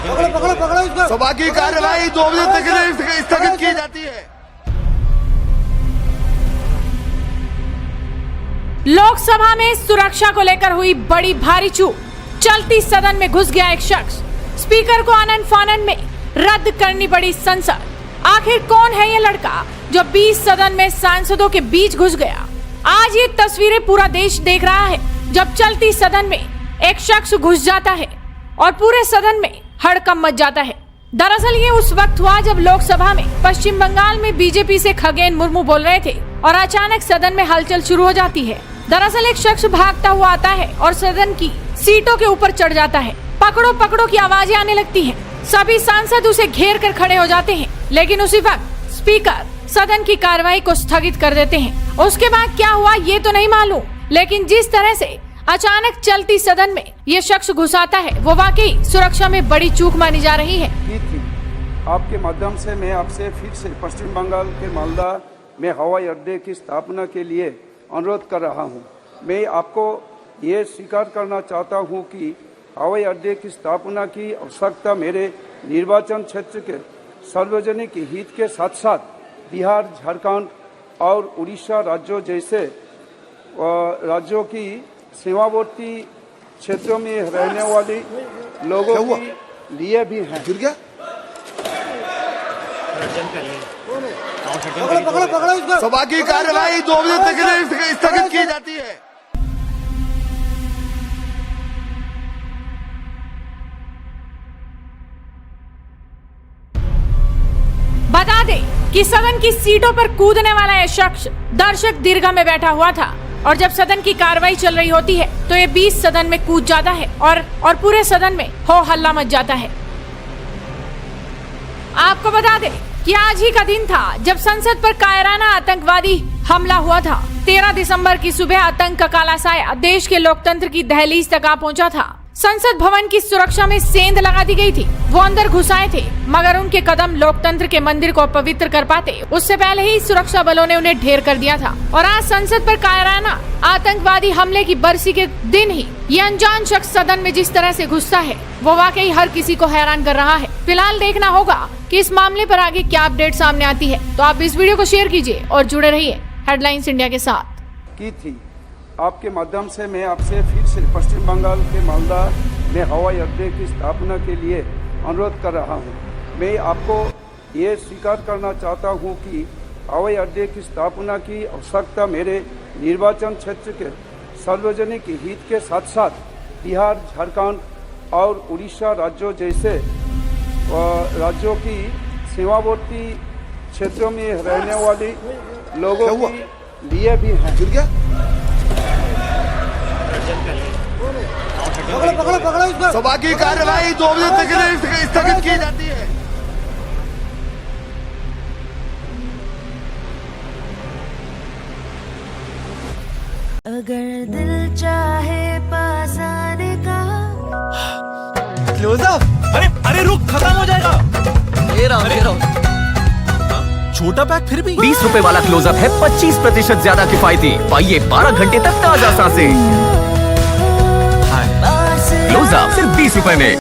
सभा की कार्यवाही 2 बजे तक के लिए स्थगित की जाती है। लोकसभा में सुरक्षा को लेकर हुई बड़ी भारी चूक। चलती सदन में घुस गया एक शख्स, स्पीकर को आनन फानन में रद्द करनी पड़ी संसद। आखिर कौन है ये लड़का जो 20 सदन में सांसदों के बीच घुस गया? आज ये तस्वीरें पूरा देश देख रहा है जब चलती सदन में एक शख्स घुस जाता है और पूरे सदन में हड़कंप मच जाता है। दरअसल ये उस वक्त हुआ जब लोकसभा में पश्चिम बंगाल में बीजेपी से खगेन मुर्मू बोल रहे थे और अचानक सदन में हलचल शुरू हो जाती है। दरअसल एक शख्स भागता हुआ आता है और सदन की सीटों के ऊपर चढ़ जाता है। पकड़ो पकड़ो की आवाजें आने लगती हैं। सभी सांसद उसे घेर कर खड़े हो जाते हैं, लेकिन उसी वक्त स्पीकर सदन की कार्यवाही को स्थगित कर देते हैं। उसके बाद क्या हुआ ये तो नहीं मालूम, लेकिन जिस तरह से अचानक चलती सदन में ये शख्स घुस आता है वो वाकई सुरक्षा में बड़ी चूक मानी जा रही है। आपके माध्यम से मैं आपसे फिर से पश्चिम बंगाल के मालदा में हवाई अड्डे की स्थापना के लिए अनुरोध कर रहा हूं। मैं आपको ये स्वीकार करना चाहता हूं कि हवाई अड्डे की स्थापना की आवश्यकता मेरे निर्वाचन क्षेत्र के सार्वजनिक हित के साथ साथ बिहार, झारखंड और उड़ीसा राज्यों जैसे राज्यों की सीमावर्ती क्षेत्रों में रहने वाले लोगों के लिए भी है। सभा की कार्यवाही 2 बजे तक के लिए स्थगित की जाती है। बता दे कि सदन की सीटों पर कूदने वाला यह शख्स दर्शक दीर्घा में बैठा हुआ था और जब सदन की कार्रवाई चल रही होती है तो ये 20 सदन में कूद जाता है और पूरे सदन में हो हल्ला मच जाता है। आपको बता दे कि आज ही का दिन था जब संसद पर कायराना आतंकवादी हमला हुआ था। 13 दिसंबर की सुबह आतंक का काला साया देश के लोकतंत्र की दहलीज तक आ पहुंचा था। संसद भवन की सुरक्षा में सेंध लगा दी गई थी। वो अंदर घुस आए थे मगर उनके कदम लोकतंत्र के मंदिर को अपवित्र कर पाते उससे पहले ही सुरक्षा बलों ने उन्हें ढेर कर दिया था। और आज संसद पर कायराना आतंकवादी हमले की बरसी के दिन ही ये अनजान शख्स सदन में जिस तरह से घुसता है वो वाकई हर किसी को हैरान कर रहा है। फिलहाल देखना होगा कि इस मामले पर आगे क्या अपडेट सामने आती है। तो आप इस वीडियो को शेयर कीजिए और जुड़े रहिए हेडलाइंस इंडिया के साथ। की थी आपके माध्यम से मैं आपसे फिर से पश्चिम बंगाल के मालदा में हवाई अड्डे की स्थापना के लिए अनुरोध कर रहा हूं। मैं आपको ये स्वीकार करना चाहता हूं कि हवाई अड्डे की स्थापना की आवश्यकता मेरे निर्वाचन क्षेत्र के सार्वजनिक हित के साथ साथ बिहार, झारखंड और उड़ीसा राज्यों जैसे राज्यों की सीमावर्ती क्षेत्रों में रहने वाले लोगों के लिए भी है। सभा की कार्यवाही 2 बजे तक के लिए स्थगित की जाती है। अगर दिल चाहे पास आने का। क्लोजअप। अरे रुक, खत्म हो जाएगा। ले रहा हूं। छोटा पैक फिर भी 20 रुपए वाला क्लोजअप है 25% ज्यादा किफायती। पाइए 12 घंटे तक ताजा सांसें। क्लोजअप सिर्फ 20 रुपए में।